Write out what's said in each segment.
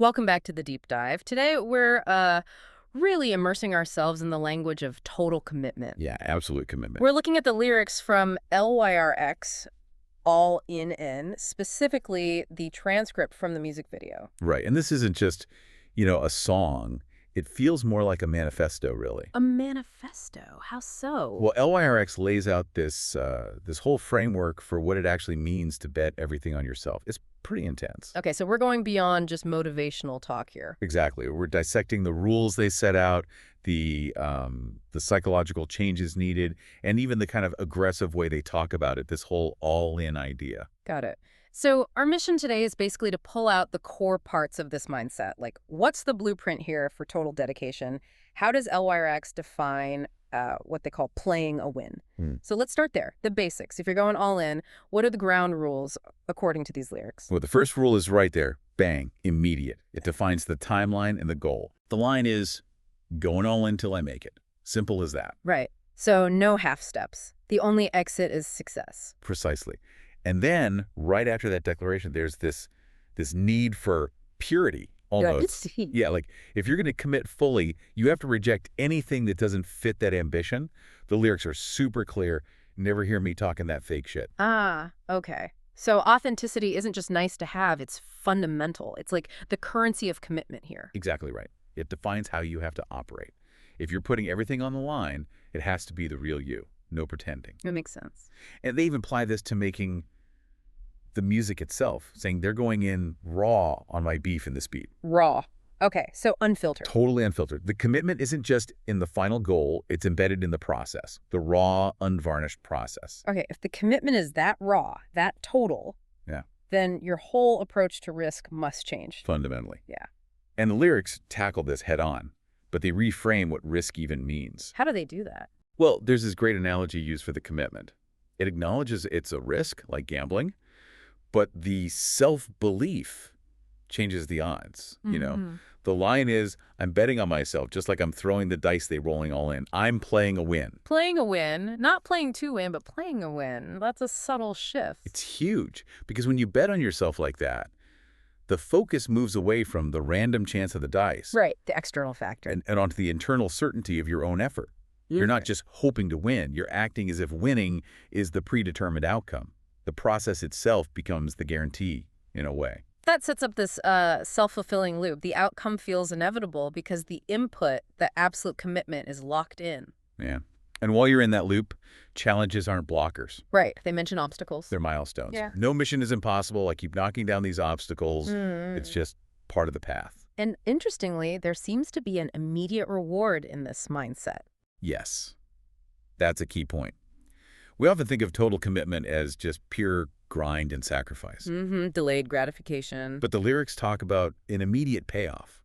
Welcome back to the deep dive. Today we're really immersing ourselves in the language of total commitment. Yeah, absolute commitment. We're looking at the lyrics from LYRX, All In N, specifically the transcript from the music video. Right. And this isn't just, a song. It feels more like a manifesto, really. A manifesto? How so? Well, LYRX lays out this whole framework for what it actually means to bet everything on yourself. It's pretty intense. Okay, so we're going beyond just motivational talk here. Exactly. We're dissecting the rules they set out, the psychological changes needed, and even the kind of aggressive way they talk about it, this whole all-in idea. Got it. So our mission today is basically to pull out the core parts of this mindset. Like, what's the blueprint here for total dedication? How does LYRX define what they call playing a win? So let's start there. The basics. If you're going all in, what are the ground rules according to these lyrics? Well, the first rule is right there. Bang. Immediate. It defines the timeline and the goal. The line is, going all in till I make it. Simple as that. Right. So no half steps. The only exit is success. Precisely. And then, right after that declaration, there's this need for purity, almost. Yeah, like, if you're going to commit fully, you have to reject anything that doesn't fit that ambition. The lyrics are super clear. Never hear me talking that fake shit. Ah, okay. So authenticity isn't just nice to have, it's fundamental. It's like the currency of commitment here. Exactly right. It defines how you have to operate. If you're putting everything on the line, it has to be the real you. No pretending. That makes sense. And they even apply this to making the music itself, saying they're going in raw on my beef in this beat. Raw. Okay, so unfiltered. Totally unfiltered. The commitment isn't just in the final goal, it's embedded in the process, the raw, unvarnished process. Okay, if the commitment is that raw, that total, Yeah. then your whole approach to risk must change. Fundamentally. Yeah. And the lyrics tackle this head on, but they reframe what risk even means. How do they do that? Well, there's this great analogy used for the commitment. It acknowledges it's a risk, like gambling, but the self-belief changes the odds, The line is, I'm betting on myself, just like I'm throwing the dice they rolling all in. I'm playing a win. Playing a win, not playing to win, but playing a win. That's a subtle shift. It's huge, because when you bet on yourself like that, the focus moves away from the random chance of the dice. Right, the external factor. And onto the internal certainty of your own effort. You're not just hoping to win. You're acting as if winning is the predetermined outcome. The process itself becomes the guarantee, in a way. That sets up this self-fulfilling loop. The outcome feels inevitable because the input, the absolute commitment, is locked in. Yeah. And while you're in that loop, challenges aren't blockers. Right. They mention obstacles. They're milestones. Yeah. No mission is impossible. I keep knocking down these obstacles. It's just part of the path. And interestingly, there seems to be an immediate reward in this mindset. Yes. That's a key point. We often think of total commitment as just pure grind and sacrifice. Delayed gratification. But the lyrics talk about an immediate payoff.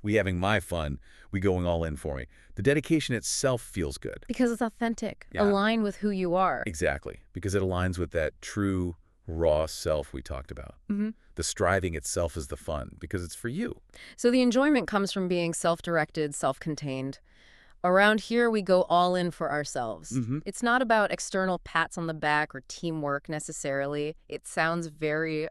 We having my fun, we going all in for me. The dedication itself feels good. Because it's authentic, Yeah. aligned with who you are. Exactly, because it aligns with that true, raw self we talked about. The striving itself is the fun, because it's for you. So the enjoyment comes from being self-directed, self-contained. Around here, we go all in for ourselves. It's not about external pats on the back or teamwork necessarily. It sounds very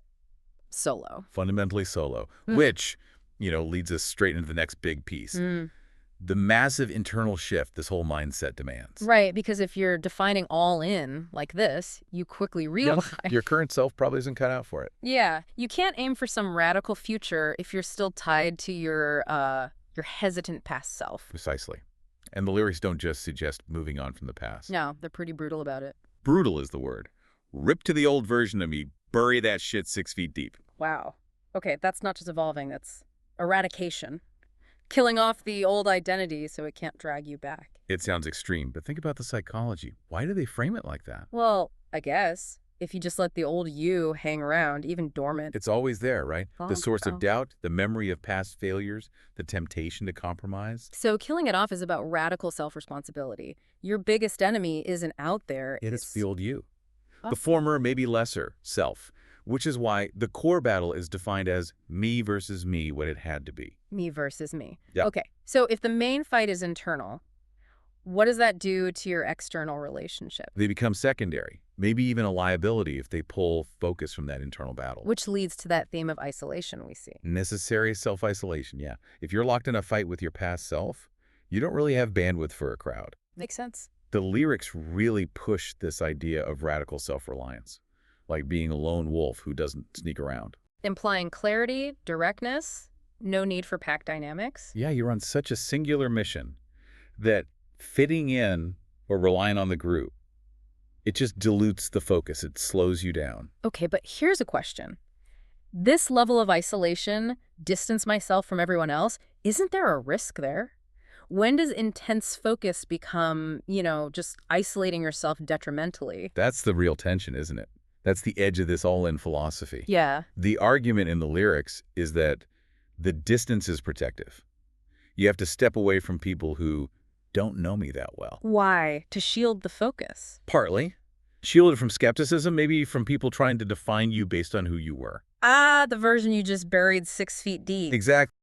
solo. Fundamentally solo, which, leads us straight into the next big piece. The massive internal shift this whole mindset demands. Right, because if you're defining all in like this, you quickly realize... Your current self probably isn't cut out for it. Yeah, you can't aim for some radical future if you're still tied to your hesitant past self. Precisely. And the lyrics don't just suggest moving on from the past. No, they're pretty brutal about it. Brutal is the word. Rip to the old version of me, bury that shit 6 feet deep. Wow. Okay, that's not just evolving, that's eradication. Killing off the old identity so it can't drag you back. It sounds extreme, but think about the psychology. Why do they frame it like that? Well, I guess, if you just let the old you hang around, even dormant. It's always there, right? The source Oh. of doubt, the memory of past failures, the temptation to compromise. So killing it off is about radical self-responsibility. Your biggest enemy isn't out there. It's the old you. Oh. The former, maybe lesser, self, which is why the core battle is defined as me versus me, what it had to be. Me versus me. Yeah. Okay, so if the main fight is internal, What does that do to your external relationship? They become secondary, maybe even a liability if they pull focus from that internal battle. Which leads to that theme of isolation we see. Necessary self-isolation, yeah. If you're locked in a fight with your past self, you don't really have bandwidth for a crowd. Makes sense. The lyrics really push this idea of radical self-reliance, like being a lone wolf who doesn't sneak around. Implying clarity, directness, no need for pack dynamics. Yeah, you're on such a singular mission that fitting in or relying on the group, it just dilutes the focus. It slows you down. Okay, but here's a question. This level of isolation, distance myself from everyone else, isn't there a risk there? When does intense focus become, just isolating yourself detrimentally? That's the real tension, isn't it? That's the edge of this all-in philosophy. Yeah. The argument in the lyrics is that the distance is protective. You have to step away from people who don't know me that well. Why? To shield the focus. Partly. Shielded from skepticism, maybe from people trying to define you based on who you were. Ah, the version you just buried 6 feet deep. Exactly.